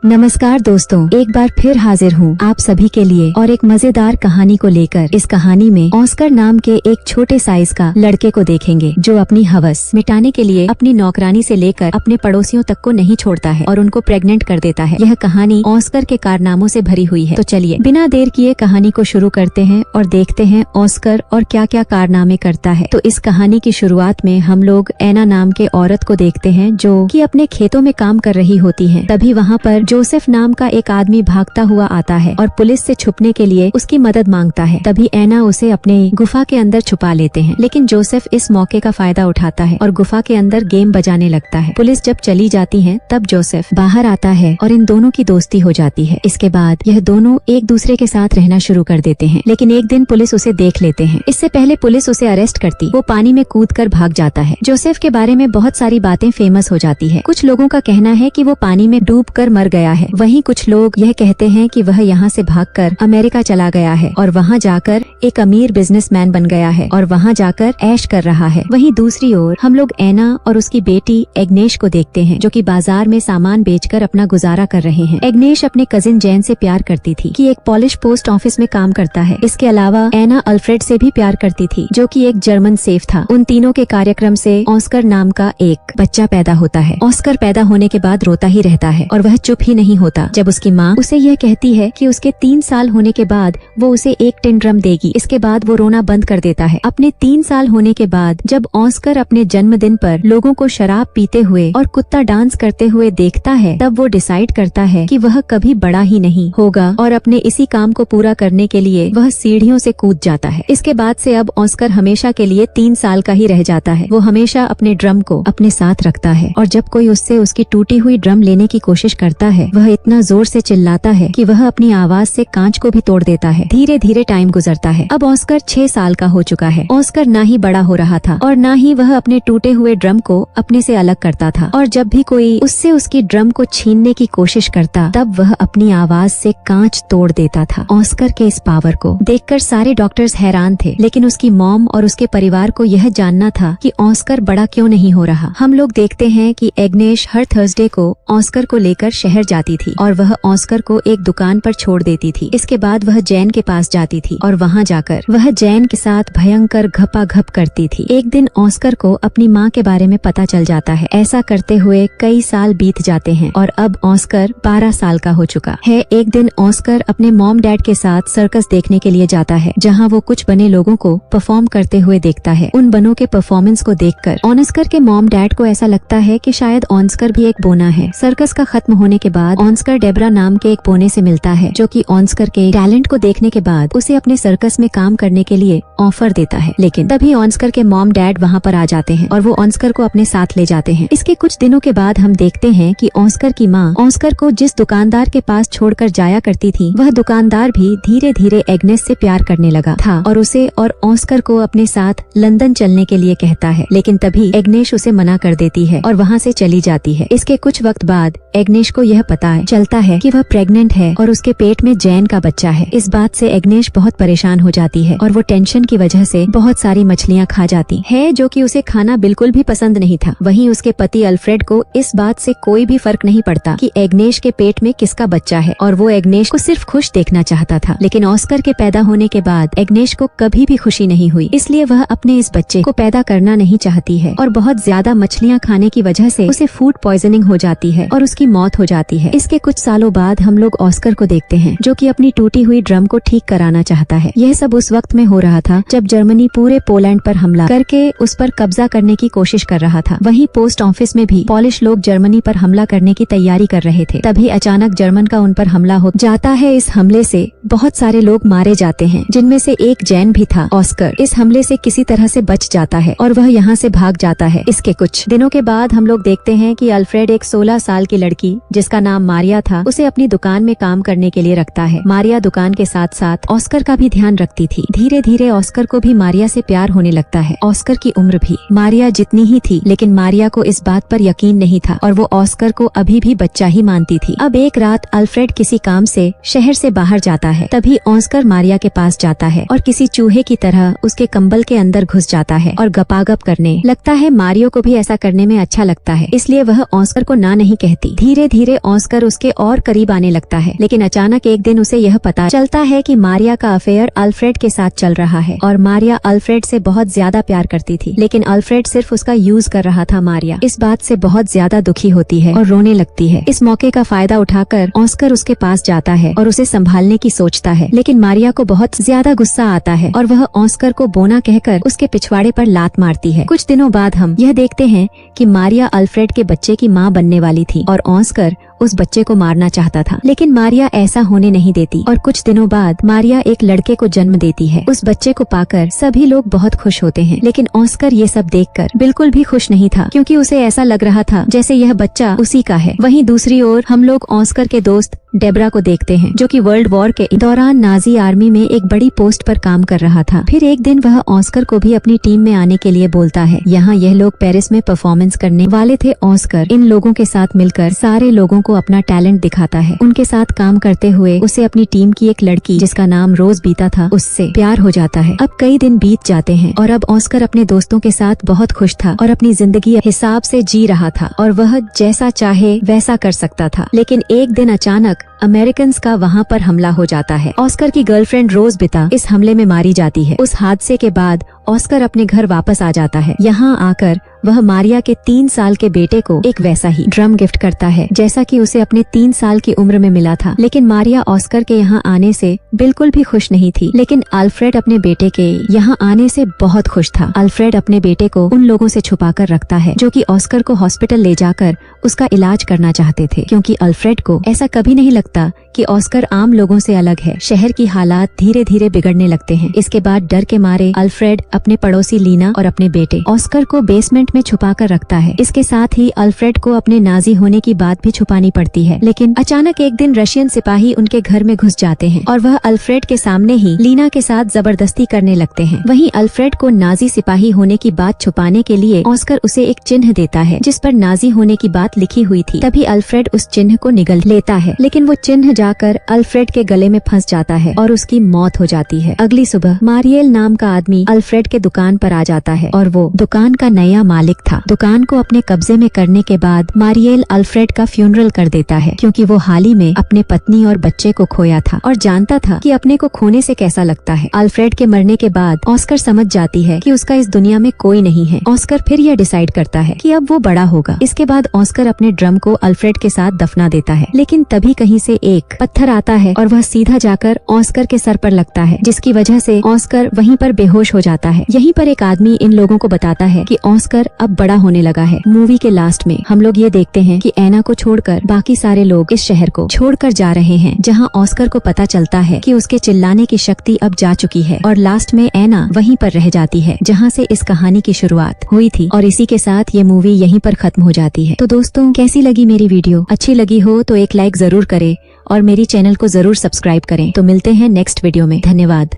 नमस्कार दोस्तों, एक बार फिर हाजिर हूँ आप सभी के लिए और एक मजेदार कहानी को लेकर। इस कहानी में ऑस्कर नाम के एक छोटे साइज का लड़के को देखेंगे जो अपनी हवस मिटाने के लिए अपनी नौकरानी से लेकर अपने पड़ोसियों तक को नहीं छोड़ता है और उनको प्रेग्नेंट कर देता है। यह कहानी ऑस्कर के कारनामों से भरी हुई है। तो चलिए बिना देर किए कहानी को शुरू करते हैं और देखते हैं ऑस्कर और क्या क्या कारनामे करता है। तो इस कहानी की शुरुआत में हम लोग एना नाम के औरत को देखते हैं जो कि अपने खेतों में काम कर रही होती है। तभी वहाँ पर जोसेफ नाम का एक आदमी भागता हुआ आता है और पुलिस से छुपने के लिए उसकी मदद मांगता है। तभी एना उसे अपने गुफा के अंदर छुपा लेते हैं, लेकिन जोसेफ इस मौके का फायदा उठाता है और गुफा के अंदर गेम बजाने लगता है। पुलिस जब चली जाती है तब जोसेफ बाहर आता है और इन दोनों की दोस्ती हो जाती है। इसके बाद यह दोनों एक दूसरे के साथ रहना शुरू कर देते हैं, लेकिन एक दिन पुलिस उसे देख लेते हैं। इससे पहले पुलिस उसे अरेस्ट करती वो पानी में कूदकर भाग जाता है। जोसेफ के बारे में बहुत सारी बातें फेमस हो जाती है। कुछ लोगों का कहना है कि वो पानी में डूबकर मर गया है, वहीं कुछ लोग यह कहते हैं कि वह यहाँ से भागकर अमेरिका चला गया है और वहाँ जाकर एक अमीर बिजनेसमैन बन गया है और वहाँ जाकर ऐश कर रहा है। वहीं दूसरी ओर हम लोग एना और उसकी बेटी एग्नेश को देखते हैं जो कि बाजार में सामान बेचकर अपना गुजारा कर रहे हैं। एग्नेश अपने कजिन जैन से प्यार करती थी कि एक पॉलिश पोस्ट ऑफिस में काम करता है। इसके अलावा एना अल्फ्रेड से भी प्यार करती थी जो कि एक जर्मन सेफ था। उन तीनों के कार्यक्रम से ऑस्कर नाम का एक बच्चा पैदा होता है। ऑस्कर पैदा होने के बाद रोता ही रहता है और वह चुप ही नहीं होता जब उसकी माँ उसे यह कहती है कि उसके 3 साल होने के बाद वो उसे एक टिन ड्रम देगी। इसके बाद वो रोना बंद कर देता है। अपने 3 साल होने के बाद जब ऑस्कर अपने जन्मदिन पर लोगों को शराब पीते हुए और कुत्ता डांस करते हुए देखता है तब वो डिसाइड करता है कि वह कभी बड़ा ही नहीं होगा और अपने इसी काम को पूरा करने के लिए वह सीढ़ियों से कूद जाता है। इसके बाद से अब ऑस्कर हमेशा के लिए 3 साल का ही रह जाता है। वो हमेशा अपने ड्रम को अपने साथ रखता है और जब कोई उससे उसकी टूटी हुई ड्रम लेने की कोशिश करता है वह इतना जोर से चिल्लाता है कि वह अपनी आवाज से कांच को भी तोड़ देता है। धीरे धीरे टाइम गुजरता है। अब ऑस्कर 6 साल का हो चुका है। ऑस्कर ना ही बड़ा हो रहा था और ना ही वह अपने टूटे हुए ड्रम को अपने से अलग करता था और जब भी कोई उससे उसकी ड्रम को छीनने की कोशिश करता तब वह अपनी आवाज से कांच तोड़ देता था। ऑस्कर के इस पावर को देखकर सारे डॉक्टर्स हैरान थे, लेकिन उसकी मॉम और उसके परिवार को यह जानना था कि ऑस्कर बड़ा क्यों नहीं हो रहा। हम लोग देखते हैं कि एग्नेश हर थर्सडे को ऑस्कर को लेकर शहर जाती थी और वह ऑस्कर को एक दुकान पर छोड़ देती थी। इसके बाद वह जैन के पास जाती थी और वहाँ जाकर वह जैन के साथ भयंकर घपाघप करती थी। एक दिन ऑस्कर को अपनी माँ के बारे में पता चल जाता है। ऐसा करते हुए कई साल बीत जाते हैं और अब ऑस्कर 12 साल का हो चुका है। एक दिन ऑस्कर अपने मॉम डैड के साथ सर्कस देखने के लिए जाता है जहाँ वो कुछ बने लोगों को परफॉर्म करते हुए देखता है। उन बनों के परफॉर्मेंस को देखकर ऑस्कर के मॉम डैड को ऐसा लगता है कि शायद ऑस्कर भी एक बोना है। सर्कस का खत्म होने के बाद ऑस्कर डेब्रा नाम के एक बोने से मिलता है जो कि ऑस्कर के टैलेंट को देखने के बाद उसे अपने सर्कस में काम करने के लिए ऑफर देता है। लेकिन तभी ऑस्कर के मॉम डैड वहाँ पर आ जाते हैं और वो ऑस्कर को अपने साथ ले जाते हैं। इसके कुछ दिनों के बाद हम देखते हैं कि ऑस्कर की माँ ऑस्कर को जिस दुकानदार के पास छोड़कर जाया करती थी वह दुकानदार भी धीरे धीरे एग्नेस से प्यार करने लगा था और उसे और ऑस्कर को अपने साथ लंदन चलने के लिए कहता है। लेकिन तभी एग्नेस उसे मना कर देती है और वहाँ से चली जाती है। इसके कुछ वक्त बाद एग्नेस को यह पता चलता है कि वह प्रेग्नेंट है और उसके पेट में जैन का बच्चा है। इस बात से एग्नेस बहुत परेशान हो जाती है और वो टेंशन की वजह से बहुत सारी मछलियाँ खा जाती है जो कि उसे खाना बिल्कुल भी पसंद नहीं था। वहीं उसके पति अल्फ्रेड को इस बात से कोई भी फर्क नहीं पड़ता कि एग्नेस के पेट में किसका बच्चा है और वो एग्नेस को सिर्फ खुश देखना चाहता था। लेकिन ऑस्कर के पैदा होने के बाद एग्नेस को कभी भी खुशी नहीं हुई, इसलिए वह अपने इस बच्चे को पैदा करना नहीं चाहती है और बहुत ज्यादा मछलियाँ खाने की वजह से उसे फूड पॉइजनिंग हो जाती है और उसकी मौत हो जाती है। इसके कुछ सालों बाद हम लोग ऑस्कर को देखते हैं जो कि अपनी टूटी हुई ड्रम को ठीक कराना चाहता है। यह सब उस वक्त में हो रहा था जब जर्मनी पूरे पोलैंड पर हमला करके उस पर कब्जा करने की कोशिश कर रहा था। वहीं पोस्ट ऑफिस में भी पॉलिश लोग जर्मनी पर हमला करने की तैयारी कर रहे थे। तभी अचानक जर्मन का उन पर हमला हो जाता है। इस हमले से बहुत सारे लोग मारे जाते हैं जिनमें से एक जैन भी था। ऑस्कर इस हमले से किसी तरह से बच जाता है और वह यहाँ से भाग जाता है। इसके कुछ दिनों के बाद हम लोग देखते हैं कि अल्फ्रेड एक 16 साल की लड़की जिसका नाम मारिया था उसे अपनी दुकान में काम करने के लिए रखता है। मारिया दुकान के साथ साथ ऑस्कर का भी ध्यान रखती थी। धीरे धीरे ऑस्कर को भी मारिया से प्यार होने लगता है। ऑस्कर की उम्र भी मारिया जितनी ही थी, लेकिन मारिया को इस बात पर यकीन नहीं था और वो ऑस्कर को अभी भी बच्चा ही मानती थी। अब एक रात अल्फ्रेड किसी काम से शहर से बाहर जाता है। तभी ऑस्कर मारिया के पास जाता है और किसी चूहे की तरह उसके कंबल के अंदर घुस जाता है और गपागप करने लगता है। मारियो को भी ऐसा करने में अच्छा लगता है, इसलिए वह ऑस्कर को ना नहीं कहती। धीरे धीरे ऑस्कर उसके और करीब आने लगता है। लेकिन अचानक एक दिन उसे यह पता चलता है कि मारिया का अफेयर अल्फ्रेड के साथ चल रहा है और मारिया अल्फ्रेड से बहुत ज्यादा प्यार करती थी, लेकिन अल्फ्रेड सिर्फ उसका यूज कर रहा था। मारिया इस बात से बहुत ज्यादा दुखी होती है और रोने लगती है। इस मौके का फायदा उठाकर ऑस्कर उसके पास जाता है और उसे संभालने की सोचता है, लेकिन मारिया को बहुत ज्यादा गुस्सा आता है और वह ऑस्कर को बोना कहकर उसके पिछवाड़े पर लात मारती है। कुछ दिनों बाद हम यह देखते हैं कि मारिया अल्फ्रेड के बच्चे की माँ बनने वाली थी और ऑस्कर उस बच्चे को मारना चाहता था, लेकिन मारिया ऐसा होने नहीं देती और कुछ दिनों बाद मारिया एक लड़के को जन्म देती है। उस बच्चे को पाकर सभी लोग बहुत खुश होते हैं, लेकिन ऑस्कर ये सब देखकर बिल्कुल भी खुश नहीं था, क्योंकि उसे ऐसा लग रहा था जैसे यह बच्चा उसी का है। वहीं दूसरी ओर हम लोग ऑस्कर के दोस्त डेब्रा को देखते हैं, जो कि वर्ल्ड वॉर के दौरान नाजी आर्मी में एक बड़ी पोस्ट पर काम कर रहा था। फिर एक दिन वह ऑस्कर को भी अपनी टीम में आने के लिए बोलता है। यहाँ यह लोग पेरिस में परफॉर्मेंस करने वाले थे। ऑस्कर इन लोगों के साथ मिलकर सारे लोगों को अपना टैलेंट दिखाता है। उनके साथ काम करते हुए उसे अपनी टीम की एक लड़की जिसका नाम रोज बीता था उससे प्यार हो जाता है। अब कई दिन बीत जाते हैं और अब ऑस्कर अपने दोस्तों के साथ बहुत खुश था और अपनी जिंदगी हिसाब से जी रहा था और वह जैसा चाहे वैसा कर सकता था। लेकिन एक दिन अचानक अमेरिकन का वहाँ पर हमला हो जाता है। ऑस्कर की गर्लफ्रेंड रोज बिता इस हमले में मारी जाती है। उस हादसे के बाद ऑस्कर अपने घर वापस आ जाता है। यहाँ आकर वह मारिया के 3 साल के बेटे को एक वैसा ही ड्रम गिफ्ट करता है जैसा कि उसे अपने 3 साल की उम्र में मिला था। लेकिन मारिया ऑस्कर के यहाँ आने से बिल्कुल भी खुश नहीं थी, लेकिन अल्फ्रेड अपने बेटे के यहाँ आने से बहुत खुश था। अल्फ्रेड अपने बेटे को उन लोगों से छुपा कर रखता है जो कि ऑस्कर को हॉस्पिटल ले जाकर उसका इलाज करना चाहते थे, क्योंकि अल्फ्रेड को ऐसा कभी नहीं लगता कि ऑस्कर आम लोगों से अलग है। शहर की हालात धीरे धीरे बिगड़ने लगते हैं। इसके बाद डर के मारे अल्फ्रेड अपने पड़ोसी लीना और अपने बेटे ऑस्कर को बेसमेंट में छुपा कर रखता है। इसके साथ ही अल्फ्रेड को अपने नाजी होने की बात भी छुपानी पड़ती है। लेकिन अचानक एक दिन रशियन सिपाही उनके घर में घुस जाते हैं और वह अल्फ्रेड के सामने ही लीना के साथ जबरदस्ती करने लगते हैं। वहीं अल्फ्रेड को नाजी सिपाही होने की बात छुपाने के लिए ऑस्कर उसे एक चिन्ह देता है जिस पर नाजी होने की बात लिखी हुई थी। तभी अल्फ्रेड उस चिन्ह को निगल लेता है, लेकिन वो चिन्ह जाकर अल्फ्रेड के गले में फंस जाता है और उसकी मौत हो जाती है। अगली सुबह मारियल नाम का आदमी अल्फ्रेड के दुकान पर आ जाता है और वो दुकान का नया मालिक था। दुकान को अपने कब्जे में करने के बाद मारियल अल्फ्रेड का फ्यूनरल कर देता है, क्योंकि वो हाल ही में अपने पत्नी और बच्चे को खोया था और जानता था कि अपने को खोने से कैसा लगता है। अल्फ्रेड के मरने के बाद ऑस्कर समझ जाती है कि उसका इस दुनिया में कोई नहीं है। ऑस्कर फिर यह डिसाइड करता है कि अब वो बड़ा होगा। इसके बाद ऑस्कर अपने ड्रम को अल्फ्रेड के साथ दफना देता है, लेकिन तभी कहीं से एक पत्थर आता है और वह सीधा जाकर ऑस्कर के सर पर लगता है, जिसकी वजह से ऑस्कर वहीं पर बेहोश हो जाता है। यहीं पर एक आदमी इन लोगों को बताता है कि ऑस्कर अब बड़ा होने लगा है। मूवी के लास्ट में हम लोग ये देखते हैं कि एना को छोड़कर बाकी सारे लोग इस शहर को छोड़कर जा रहे हैं, जहां ऑस्कर को पता चलता है कि उसके चिल्लाने की शक्ति अब जा चुकी है और लास्ट में एना वहीं पर रह जाती है जहां से इस कहानी की शुरुआत हुई थी। और इसी के साथ ये मूवी यहीं पर खत्म हो जाती है। तो दोस्तों, कैसी लगी मेरी वीडियो? अच्छी लगी हो तो एक लाइक जरूर करें और मेरी चैनल को जरूर सब्सक्राइब करें। तो मिलते हैं नेक्स्ट वीडियो में। धन्यवाद।